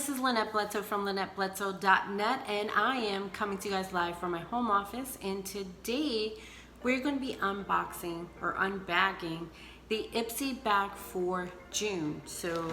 this is Lynette Bledsoe from LynetteBledsoe.net, and I am coming to you guys live from my home office. And today we're going to be unboxing or unbagging the Ipsy bag for June. So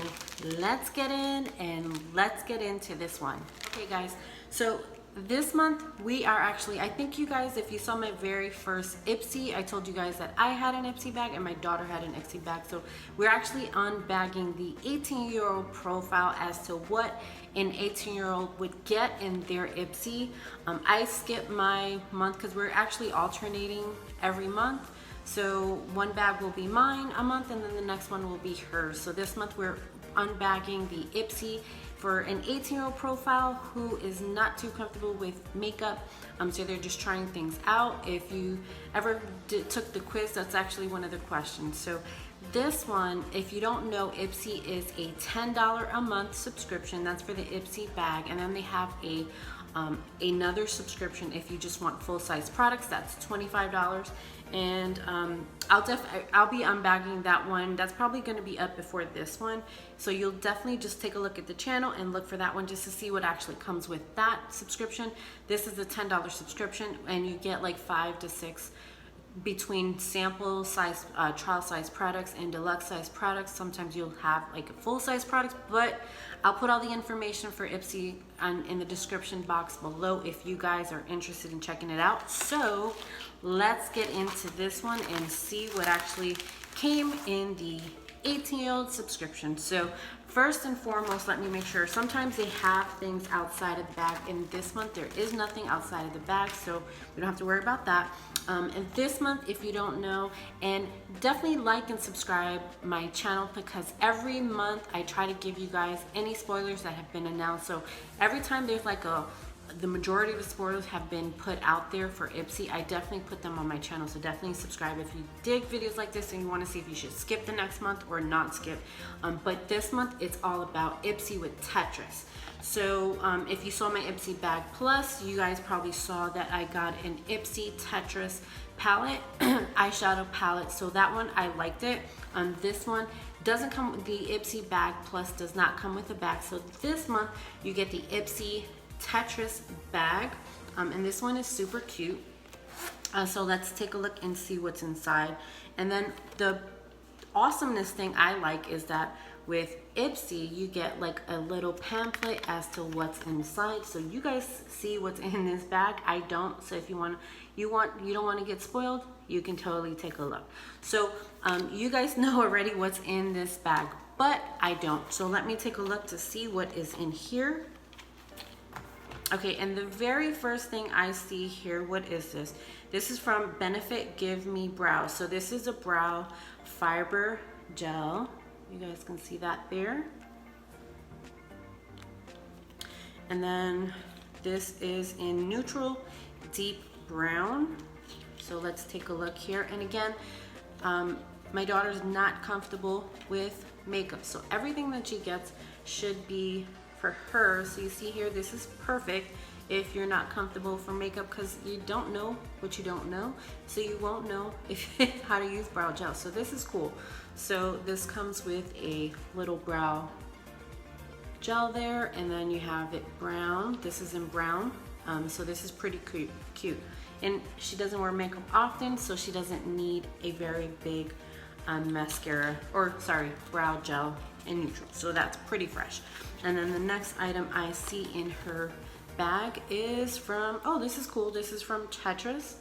let's get in and let's get into this one. Okay guys, so this month we are actually, I think you guys, if you saw my very first Ipsy, I told you guys that I had an Ipsy bag and my daughter had an Ipsy bag. So we're actually unbagging the 18-year-old profile as to what an 18-year-old would get in their Ipsy. I skipped my month because we're actually alternating every month. So one bag will be mine a month and then the next one will be hers. So this month we're unbagging the Ipsy for an 18-year-old profile who is not too comfortable with makeup. So they're just trying things out. If you ever took the quiz, that's actually one of the questions. So this one, if you don't know, Ipsy is a $10 a month subscription. That's for the Ipsy bag. And then they have a another subscription if you just want full-size products. That's $25. And I'll be unbagging that one. That's probably going to be up before this one, so you'll definitely just take a look at the channel and look for that one just to see what actually comes with that subscription. This is a $10 subscription, and you get like 5 to 6 between sample size, trial size products and deluxe size products. Sometimes you'll have like a full size products, but I'll put all the information for Ipsy in the description box below if you guys are interested in checking it out. So let's get into this one and see what actually came in the 18-year-old subscription. So first and foremost, let me make sure. Sometimes they have things outside of the bag. In this month, there is nothing outside of the bag, so we don't have to worry about that. And this month, if you don't know, and definitely like and subscribe my channel, because every month I try to give you guys any spoilers that have been announced. So every time there's like the majority of the spoilers have been put out there for Ipsy, I definitely put them on my channel. So definitely subscribe if you dig videos like this and you want to see if you should skip the next month or not skip. But this month it's all about Ipsy with Tetris. So if you saw my Ipsy bag plus, you guys probably saw that I got an Ipsy Tetris palette, eyeshadow palette. So that one, I liked it. This one doesn't come with the Ipsy bag plus, does not come with a bag. So this month you get the Ipsy Tetris bag, and this one is super cute. So let's take a look and see what's inside. And then the awesomeness thing I like is that with Ipsy you get like a little pamphlet as to what's inside, so you guys see what's in this bag. I don't. So if you don't want to get spoiled, you can totally take a look. So you guys know already what's in this bag, but I don't. So let me take a look to see what is in here. Okay, and the very first thing I see here, what is this? This is from Benefit Give Me Brow. So this is a brow fiber gel. You guys can see that there. And then this is in neutral deep brown. So let's take a look here. And again, my daughter's not comfortable with makeup, so everything that she gets should be for her. So you see here, this is perfect if you're not comfortable for makeup, because you don't know what you don't know, so you won't know how to use brow gel. So this is cool. So this comes with a little brow gel there, and then you have it brown. This is in brown. So this is pretty cute. And she doesn't wear makeup often, so she doesn't need a very big mascara, or sorry, brow gel in neutral. So that's pretty fresh. And then the next item I see in her bag is from, oh, this is cool. This is from Tetris,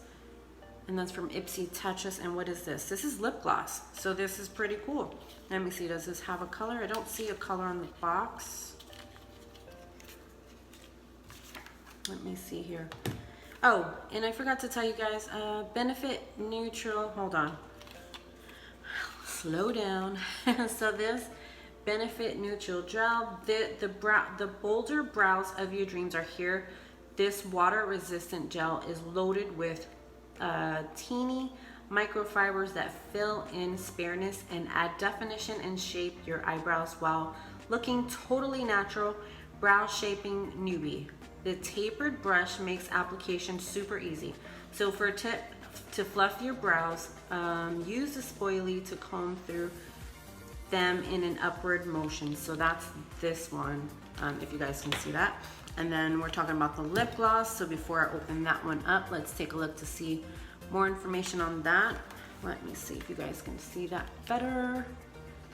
and that's from Ipsy Tetris. And what is this? This is lip gloss. So this is pretty cool. Let me see, does this have a color? I don't see a color on the box. Let me see here. Oh, and I forgot to tell you guys, Benefit Neutral, hold on. Slow down. So this Benefit Neutral Gel, the bolder brows of your dreams are here. This water resistant gel is loaded with teeny microfibers that fill in spareness and add definition and shape your eyebrows while looking totally natural. Brow shaping newbie. The tapered brush makes application super easy. So for a tip to fluff your brows, use the spoilie to comb through them in an upward motion. So that's this one. if you guys can see that. And then we're talking about the lip gloss. So before I open that one up, let's take a look to see more information on that. Let me see if you guys can see that better.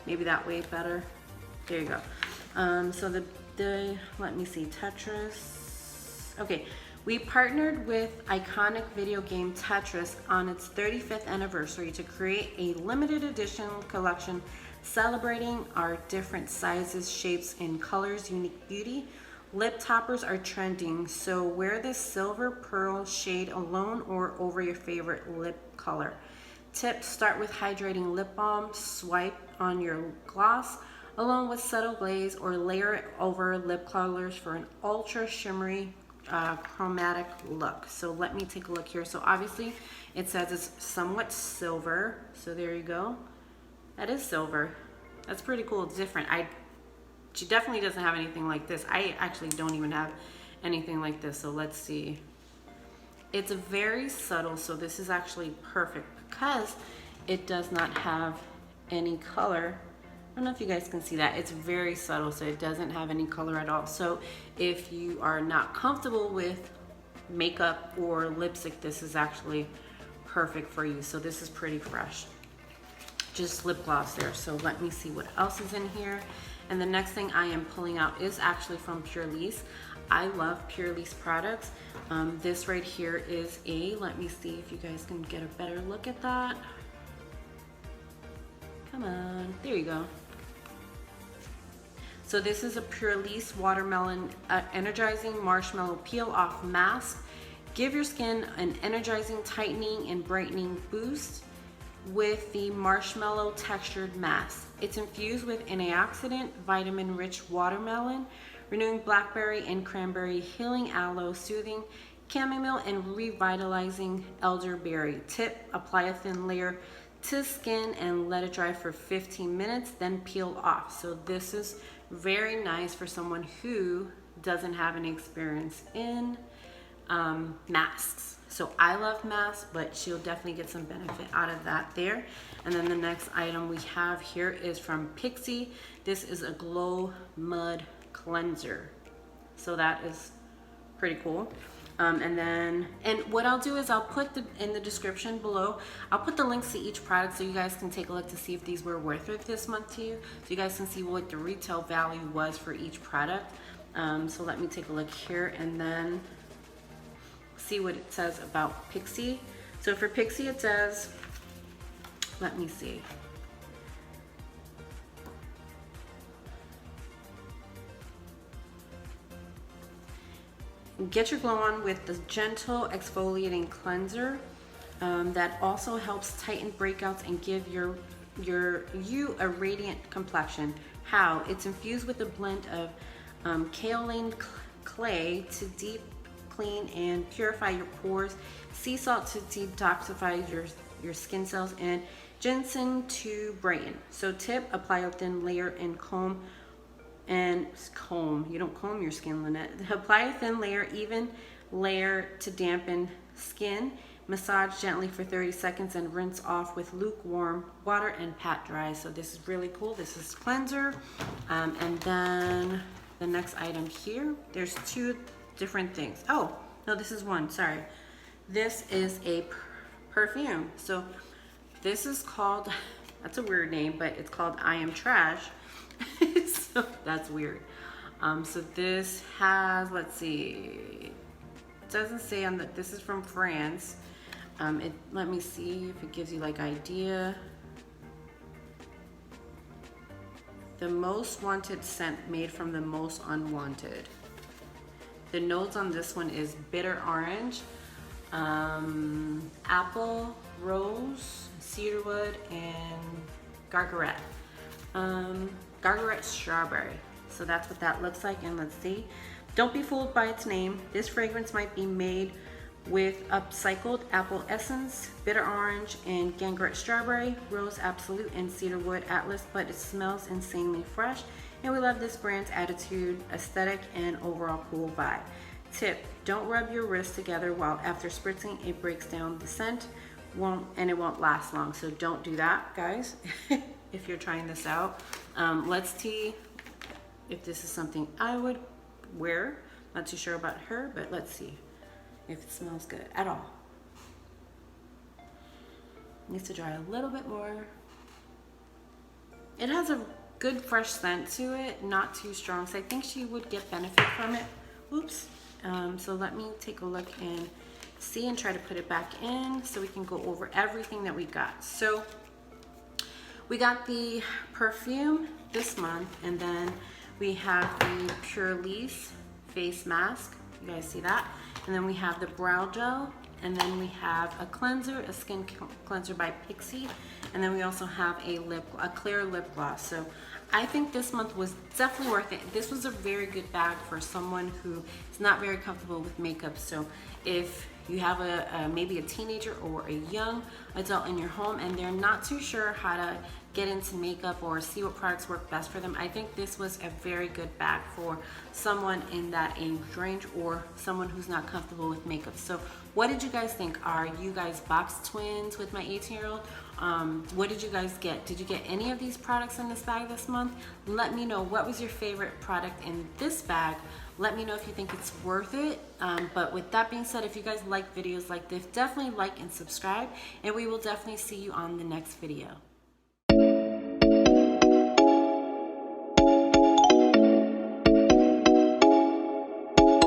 Maybe that way better. There you go. So let me see, Tetris. Okay, we partnered with iconic video game Tetris on its 35th anniversary to create a limited edition collection celebrating our different sizes, shapes, and colors' unique beauty. Lip toppers are trending, so wear this silver pearl shade alone or over your favorite lip color. Tip: start with hydrating lip balm, swipe on your gloss along with subtle glaze, or layer it over lip colors for an ultra shimmery chromatic look. So let me take a look here. So obviously it says it's somewhat silver, so there you go. That is silver. That's pretty cool. It's different. She definitely doesn't have anything like this. I actually don't even have anything like this. So let's see. It's very subtle, so this is actually perfect because it does not have any color. I don't know if you guys can see that. It's very subtle, so it doesn't have any color at all. So if you are not comfortable with makeup or lipstick, this is actually perfect for you. So this is pretty fresh. Just lip gloss there. So let me see what else is in here. And the next thing I am pulling out is actually from Purlisse. I love Purlisse products. This right here is let me see if you guys can get a better look at that. Come on, there you go. So this is a Purlisse Watermelon Energizing Marshmallow Peel Off Mask. Give your skin an energizing, tightening, and brightening boost with the marshmallow textured mask. It's infused with antioxidant, vitamin-rich watermelon, renewing blackberry and cranberry, healing aloe, soothing chamomile, and revitalizing elderberry. Tip: apply a thin layer to skin and let it dry for 15 minutes, then peel off. So this is very nice for someone who doesn't have any experience in masks. So I love masks, but she'll definitely get some benefit out of that there. And then the next item we have here is from Pixi. This is a Glow Mud Cleanser. So that is pretty cool. And what I'll do is I'll put in the description below, I'll put the links to each product so you guys can take a look to see if these were worth it this month to you. So you guys can see what the retail value was for each product. So let me take a look here and then see what it says about Pixi. So for Pixi it says, let me see. Get your glow on with the gentle exfoliating cleanser that also helps tighten breakouts and give you a radiant complexion. How? It's infused with a blend of kaolin clay to deep clean and purify your pores, sea salt to detoxify your skin cells, and ginseng to brighten. So tip: apply a thin layer and comb. You don't comb your skin, Lynette. Apply a thin layer, even layer to dampen skin. Massage gently for 30 seconds and rinse off with lukewarm water and pat dry. So this is really cool. This is cleanser. And then the next item here, there's two different things. Oh, no, this is one, sorry. This is a perfume. So this is called, that's a weird name, but it's called I Am Trash. So that's weird. So this has, let's see, it doesn't say on the, this is from France. Let me see if it gives you like idea. The most wanted scent made from the most unwanted. The notes on this one is bitter orange, apple, rose, cedarwood, and gargaret. Gargaret strawberry. So that's what that looks like, and let's see. Don't be fooled by its name. This fragrance might be made with upcycled apple essence, bitter orange, and gargaret strawberry, rose absolute, and cedarwood atlas, but it smells insanely fresh. And we love this brand's attitude, aesthetic, and overall cool vibe. Tip: don't rub your wrists together while after spritzing, it breaks down the scent, and it won't last long. So don't do that, guys, if you're trying this out. Let's see if this is something I would wear. Not too sure about her, but let's see if it smells good at all. Needs to dry a little bit more. It has a good fresh scent to it, not too strong, so I think she would get benefit from it. Oops. So let me take a look and see and try to put it back in so we can go over everything that we got. So we got the perfume this month, and then we have the Pure Lease face mask. You guys see that? And then we have the brow gel, and then we have a cleanser, a skin cleanser by Pixie, and then we also have a clear lip gloss. So I think this month was definitely worth it. This was a very good bag for someone who is not very comfortable with makeup. So if you have maybe a teenager or a young adult in your home and they're not too sure how to get into makeup or see what products work best for them, I think this was a very good bag for someone in that age range or someone who's not comfortable with makeup. So what did you guys think? Are you guys box twins with my 18-year-old? What did you guys get? Did you get any of these products in this bag this month? Let me know what was your favorite product in this bag. Let me know if you think it's worth it. But with that being said, if you guys like videos like this, definitely like and subscribe, and we will definitely see you on the next video.